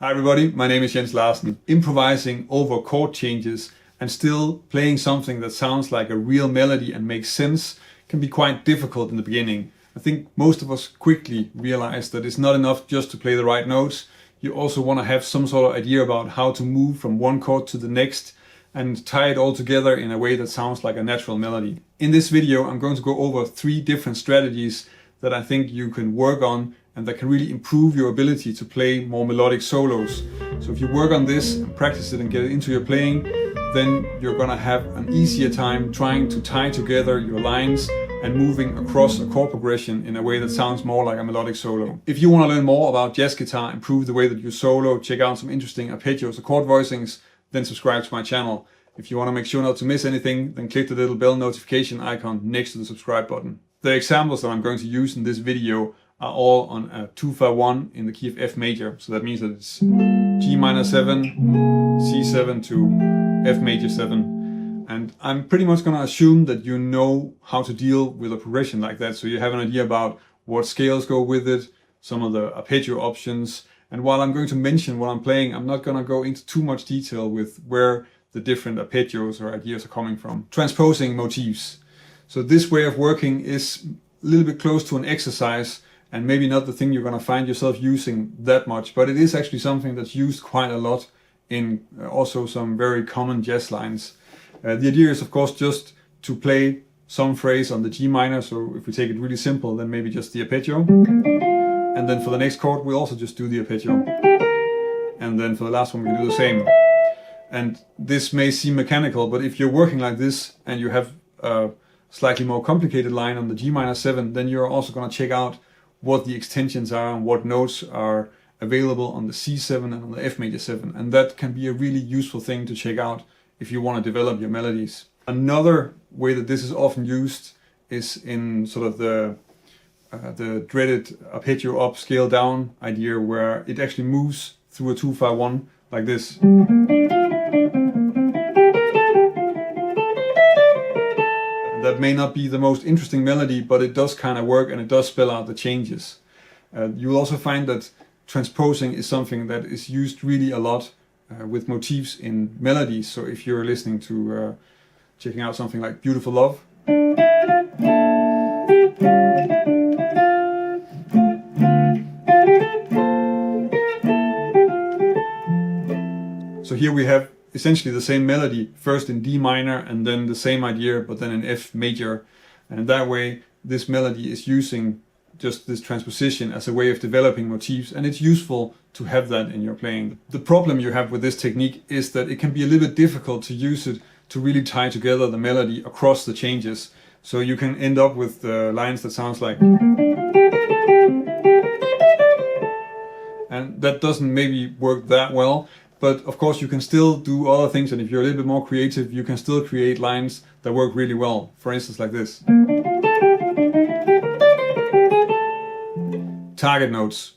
Hi everybody, my name is Larsen. Improvising over chord changes and still playing something that sounds like a real melody and makes sense can be quite difficult in the beginning. I think most of us quickly realize that it's not enough just to play the right notes. You also want to have some sort of idea about how to move from one chord to the next and tie it all together in a way that sounds like a natural melody. In this video, I'm going to go over 3 different strategies that I think you can work on and that can really improve your ability to play more melodic solos. So if you work on this and practice it and get it into your playing, then you're gonna have an easier time trying to tie together your lines and moving across a chord progression in a way that sounds more like a melodic solo. If you want to learn more about jazz guitar, improve the way that you solo, check out some interesting arpeggios or chord voicings, then subscribe to my channel. If you want to make sure not to miss anything, then click the little bell notification icon next to the subscribe button. The examples that I'm going to use in this video are all on a 2-5-1 in the key of F major. So that means that it's G minor 7, C7 to F major 7. And I'm pretty much going to assume that you know how to deal with a progression like that. So you have an idea about what scales go with it, some of the arpeggio options. And while I'm going to mention what I'm playing, I'm not going to go into too much detail with where the different arpeggios or ideas are coming from. Transposing motifs. So this way of working is a little bit close to an exercise and maybe not the thing you're going to find yourself using that much, but it is actually something that's used quite a lot in also some very common jazz lines. The idea is of course just to play some phrase on the G minor, so if we take it really simple, then maybe just the arpeggio. And then for the next chord we'll also just do the arpeggio. And then for the last one we can do the same. And this may seem mechanical, but if you're working like this and you have a slightly more complicated line on the G minor 7, then you're also going to check out what the extensions are and what notes are available on the C7 and on the F major 7. And that can be a really useful thing to check out if you want to develop your melodies. Another way that this is often used is in sort of the dreaded arpeggio up, scale down idea, where it actually moves through a 2-5-1 like this. That may not be the most interesting melody, but it does kind of work and it does spell out the changes. You'll also find that transposing is something that is used really a lot with motifs in melodies. So if you're listening to, checking out something like Beautiful Love. So here we have essentially the same melody, first in D minor and then the same idea, but then in F major. And that way, this melody is using just this transposition as a way of developing motifs, and it's useful to have that in your playing. The problem you have with this technique is that it can be a little bit difficult to use it to really tie together the melody across the changes. So you can end up with lines that sounds like... And that doesn't maybe work that well. But of course you can still do other things, and if you're a little bit more creative, you can still create lines that work really well. For instance, like this. Target notes.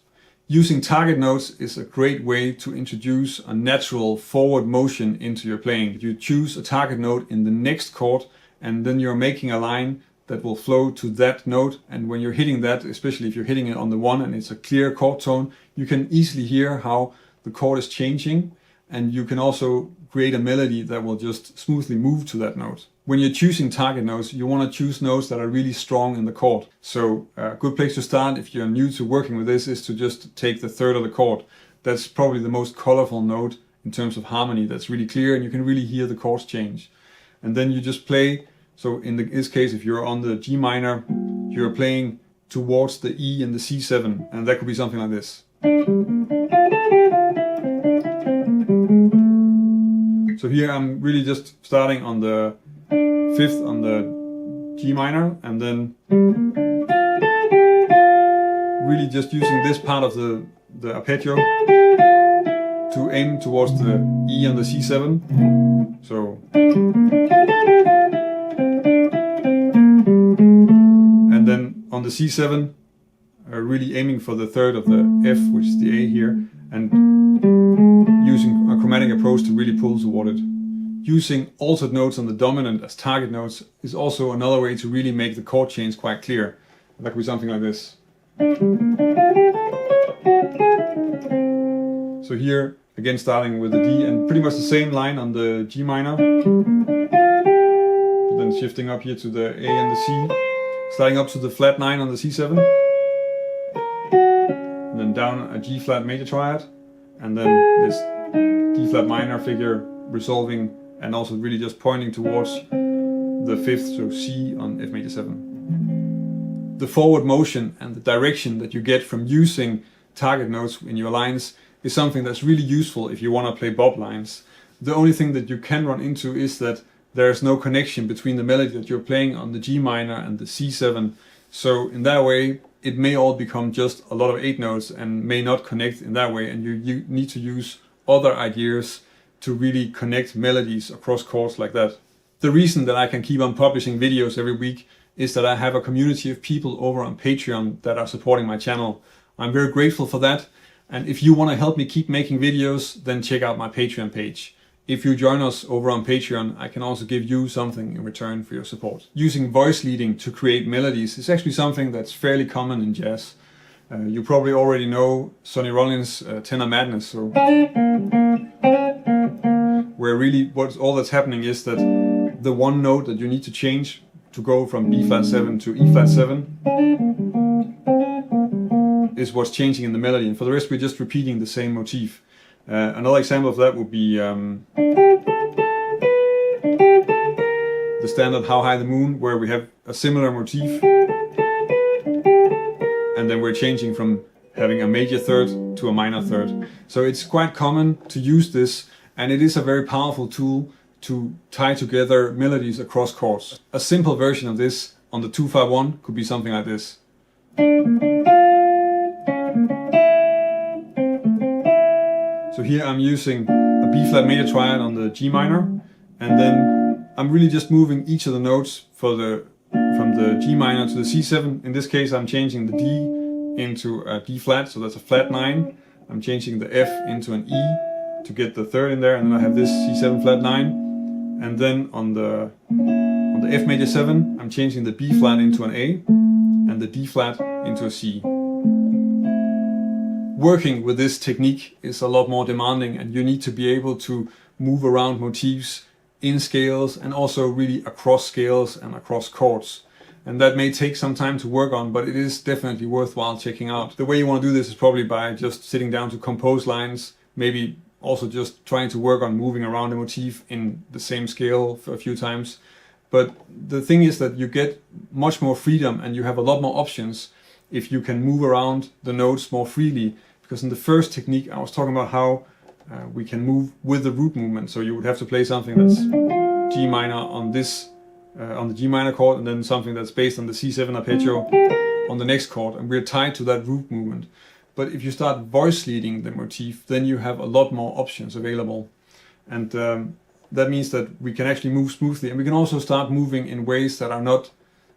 Using target notes is a great way to introduce a natural forward motion into your playing. You choose a target note in the next chord, and then you're making a line that will flow to that note. And when you're hitting that, especially if you're hitting it on the 1 and it's a clear chord tone, you can easily hear how the chord is changing, and you can also create a melody that will just smoothly move to that note. When you're choosing target notes, you want to choose notes that are really strong in the chord. So a good place to start if you're new to working with this is to just take the third of the chord. That's probably the most colorful note in terms of harmony. That's really clear and you can really hear the chords change. And then you just play, so in this case if you're on the G minor, you're playing towards the E and the C7, and that could be something like this. So here I'm really just starting on the 5th on the G minor, and then really just using this part of the arpeggio to aim towards the E on the C7. So, and then on the C7 really aiming for the third of the F, which is the A here, and using a chromatic approach to really pull toward it. Using altered notes on the dominant as target notes is also another way to really make the chord change quite clear. That could be something like this. So here, again starting with the D and pretty much the same line on the G minor. But then shifting up here to the A and the C. Sliding up to the flat 9 on the C7. And then down a G flat major triad. And then this D flat minor figure resolving and also really just pointing towards the 5th, so C on F major 7. The forward motion and the direction that you get from using target notes in your lines is something that's really useful if you want to play bob lines. The only thing that you can run into is that there is no connection between the melody that you're playing on the G minor and the C7. So in that way, it may all become just a lot of 8 notes and may not connect in that way. And you need to use other ideas to really connect melodies across chords like that. The reason that I can keep on publishing videos every week is that I have a community of people over on Patreon that are supporting my channel. I'm very grateful for that. And if you want to help me keep making videos, then check out my Patreon page. If you join us over on Patreon, I can also give you something in return for your support. Using voice leading to create melodies is actually something that's fairly common in jazz. You probably already know Sonny Rollins' Tenor Madness, so where really all that's happening is that the one note that you need to change to go from B flat 7 to E flat 7 is what's changing in the melody, and for the rest we're just repeating the same motif. Another example of that would be the standard How High the Moon, where we have a similar motif and then we're changing from having a major third to a minor third. So it's quite common to use this, and it is a very powerful tool to tie together melodies across chords. A simple version of this on the 251 could be something like this. So here I'm using a B flat major triad on the G minor, and then I'm really just moving each of the notes from the G minor to the C7. In this case I'm changing the D into a D flat, so that's a flat 9. I'm changing the F into an E to get the third in there, and then I have this C7 flat 9. And then on the F major 7, I'm changing the B flat into an A and the D flat into a C. Working with this technique is a lot more demanding, and you need to be able to move around motifs in scales and also really across scales and across chords. And that may take some time to work on, but it is definitely worthwhile checking out. The way you want to do this is probably by just sitting down to compose lines, maybe also just trying to work on moving around a motif in the same scale for a few times. But the thing is that you get much more freedom and you have a lot more options if you can move around the notes more freely. Because in the first technique I was talking about how we can move with the root movement. So you would have to play something that's G minor on this, on the G minor chord, and then something that's based on the C7 arpeggio on the next chord, and we're tied to that root movement. But if you start voice leading the motif, then you have a lot more options available. And that means that we can actually move smoothly, and we can also start moving in ways that are not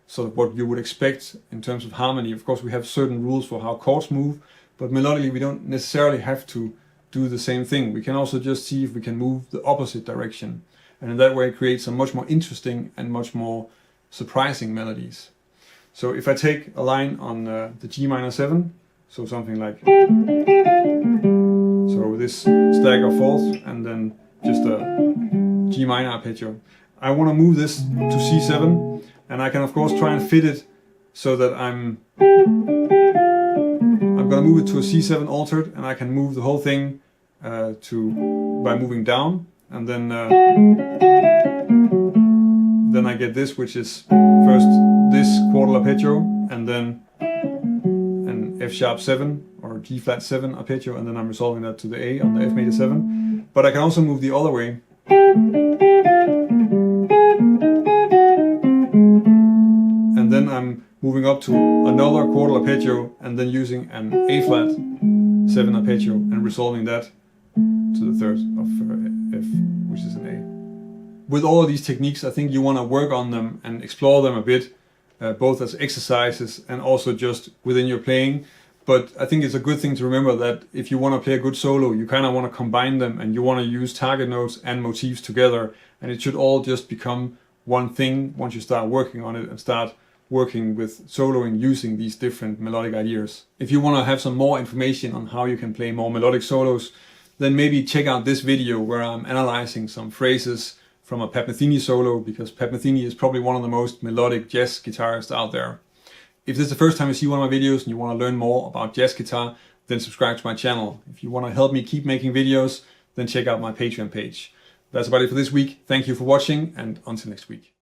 sort of what you would expect in terms of harmony. Of course, we have certain rules for how chords move, but melodically we don't necessarily have to do the same thing. We can also just see if we can move the opposite direction, and in that way create some much more interesting and much more surprising melodies. So if I take a line on the G minor 7, so something like, so this stagger fourth and then just a G minor arpeggio. I want to move this to C7, and I can of course try and fit it so that I'm going to move it to a C7 altered, and I can move the whole thing by moving down, and then I get this, which is first this quartal arpeggio and then an F sharp 7 or G flat 7 arpeggio, and then I'm resolving that to the A on the F major 7. But I can also move the other way. And then I'm moving up to another quartal arpeggio and then using an A flat 7 arpeggio and resolving that to the third of F, which is an A. With all of these techniques, I think you want to work on them and explore them a bit, both as exercises and also just within your playing. But I think it's a good thing to remember that if you want to play a good solo, you kind of want to combine them, and you want to use target notes and motifs together, and it should all just become one thing once you start working on it and start working with soloing using these different melodic ideas. If you want to have some more information on how you can play more melodic solos, then maybe check out this video where I'm analyzing some phrases from a Pat Metheny solo, because Pat Metheny is probably one of the most melodic jazz guitarists out there. If this is the first time you see one of my videos and you want to learn more about jazz guitar, then subscribe to my channel. If you want to help me keep making videos, then check out my Patreon page. That's about it for this week. Thank you for watching, and until next week.